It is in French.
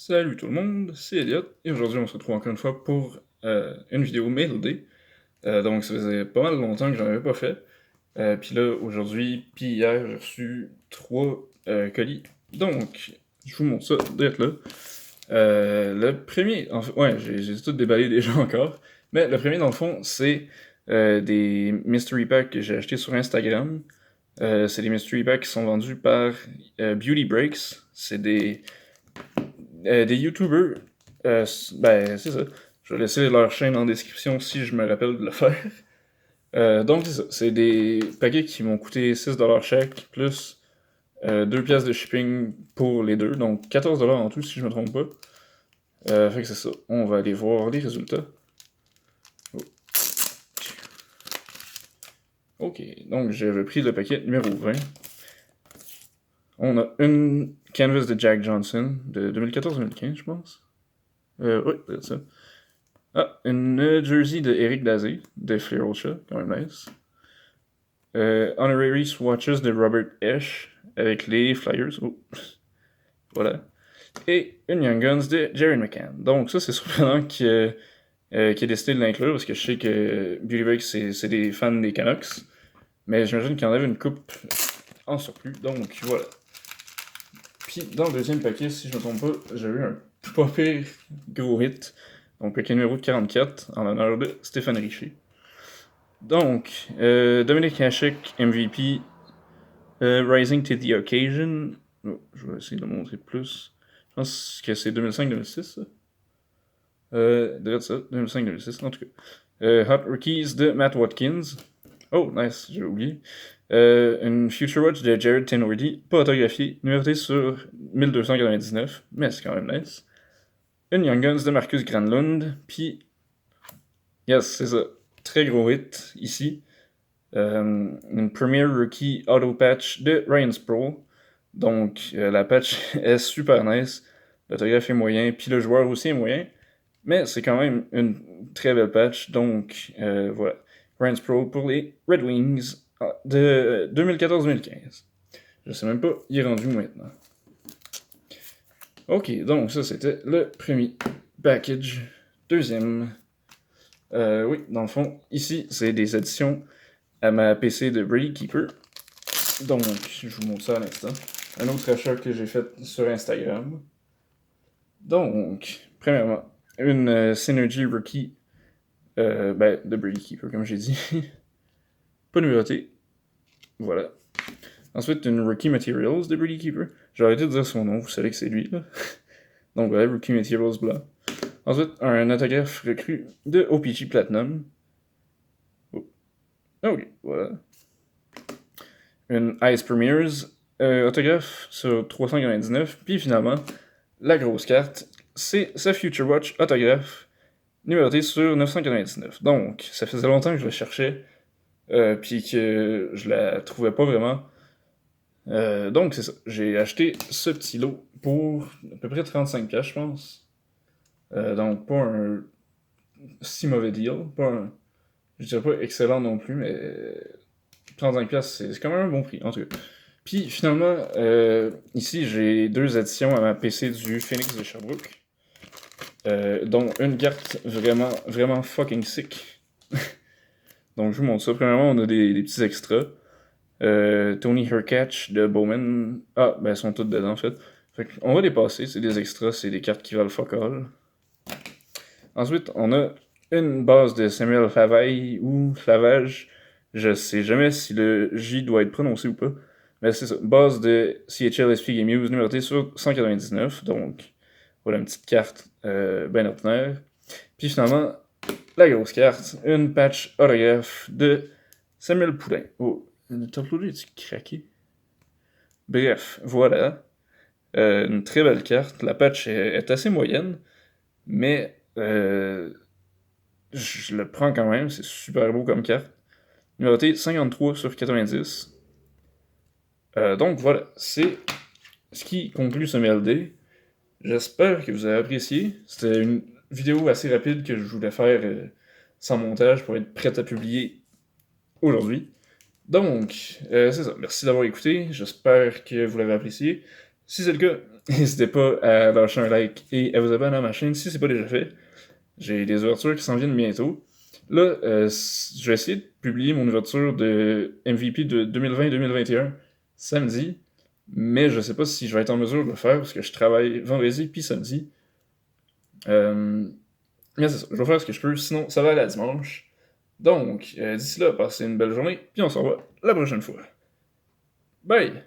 Salut tout le monde, c'est Elliot, et aujourd'hui on se retrouve encore une fois pour une vidéo Mail Day. Donc ça faisait pas mal longtemps que j'en avais pas fait. Puis là, aujourd'hui, puis hier, j'ai reçu trois colis. Donc, je vous montre ça d'être là. Le premier, en fait, ouais, j'ai tout déballé déjà encore. Mais le premier, dans le fond, c'est des mystery packs que j'ai achetés sur Instagram. C'est des mystery packs qui sont vendus par Beauty Breaks. C'est des YouTubers, ben c'est ça. Je vais laisser leur chaîne en description si je me rappelle de le faire. Donc c'est ça. C'est des paquets qui m'ont coûté 6$ chaque, plus 2 piastres de shipping pour les deux. Donc 14$ en tout si je me trompe pas. Fait que c'est ça. On va aller voir les résultats. Oh. Ok, donc j'avais pris le paquet numéro 20. On a une canvas de Jack Johnson de 2014-2015, je pense. Oui, c'est ça. Ah, une jersey de Eric Dazé, de Flair Ultra, quand même nice. Honorary Swatches de Robert Esch, avec les Flyers. Oh, voilà. Et une Young Guns de Jared McCann. Donc ça, c'est surprenant qu'il ait décidé de l'inclure, parce que je sais que Beauty Break, c'est des fans des Canucks. Mais j'imagine qu'il y en avait une coupe en surplus, donc voilà. Puis dans le deuxième paquet, si je ne me trompe pas, j'ai eu un pas pire gros hit. Donc paquet numéro 44, en l'honneur de Stéphane Richer. Donc, Dominic Hasek, MVP, Rising to the Occasion. Oh, je vais essayer de le montrer plus. Je pense que c'est 2005-2006, ça. Direct ça, 2005-2006, en tout cas. Hot Rookies de Matt Watkins. Oh, nice, j'ai oublié. Une Future Watch de Jared Tenordi, pas autographié, numéroté sur 1299, mais c'est quand même nice. Une Young Guns de Marcus Granlund, puis. Yes, c'est ça. Très gros hit ici. Une Premier Rookie Auto Patch de Ryan Sproul. Donc, la patch est super nice. L'autographe est moyen, puis le joueur aussi est moyen. Mais c'est quand même une très belle patch. Donc, voilà. Ryan Sproul pour les Red Wings de 2014-2015. Je sais même pas, il est rendu maintenant. Ok, donc ça c'était le premier package. Deuxième. Oui, dans le fond, ici, c'est des additions à ma PC de Brady Keeper. Donc, je vous montre ça à l'instant. Un autre achat que j'ai fait sur Instagram. Donc, premièrement, une Synergy Rookie de Brady Keeper, comme j'ai dit. Pas numéroté. Voilà. Ensuite, une Rookie Materials de Brady Keeper. J'ai arrêté de dire son nom, vous savez que c'est lui, là. Donc voilà, Rookie Materials blanc. Ensuite, un autographe recru de OPG Platinum. Oh. Ok, voilà. Une Ice Premiers, autographe sur 399. Puis finalement, la grosse carte, c'est sa Future Watch autographe, numérotée sur 999. Donc, ça faisait longtemps que je la cherchais, puis que je la trouvais pas vraiment. Donc, c'est ça. J'ai acheté ce petit lot pour à peu près 35$, je pense. Donc, pas un si mauvais deal. Pas un, je dirais pas excellent non plus, mais 35$, c'est quand même un bon prix, en tout cas. Puis finalement, ici, j'ai deux additions à ma PC du Phoenix de Sherbrooke. Dont une carte vraiment, vraiment fucking sick. Donc je vous montre ça. Premièrement, on a des petits extras. Tony Hercatch de Bowman. Ah, ben elles sont toutes dedans en fait. On va les passer, c'est des extras, c'est des cartes qui valent fuck all. Ensuite, on a une base de Samuel Favaille ou Flavage. Je sais jamais si le J doit être prononcé ou pas. Mais c'est ça. Base de CHL SP Game News numérotée sur 199. Donc, voilà une petite carte bien ordinaire. Puis finalement, la grosse carte, une patch autographe de Samuel Poulain. Oh, le tableau est craqué? Bref, voilà. Une très belle carte. La patch est assez moyenne, mais je le prends quand même. C'est super beau comme carte. Numéroté 53 sur 90. Donc voilà, c'est ce qui conclut ce MLD. J'espère que vous avez apprécié. C'était une vidéo assez rapide que je voulais faire sans montage pour être prête à publier aujourd'hui. Donc, c'est ça. Merci d'avoir écouté. J'espère que vous l'avez apprécié. Si c'est le cas, n'hésitez pas à lâcher un like et à vous abonner à ma chaîne si c'est pas déjà fait. J'ai des ouvertures qui s'en viennent bientôt. Là, je vais essayer de publier mon ouverture de MVP de 2020-2021 samedi, mais je sais pas si je vais être en mesure de le faire parce que je travaille vendredi puis samedi. Euh, mais c'est ça, je vais faire ce que je peux, sinon ça va aller à dimanche. Donc, d'ici là, passez une belle journée, puis on se revoit la prochaine fois. Bye!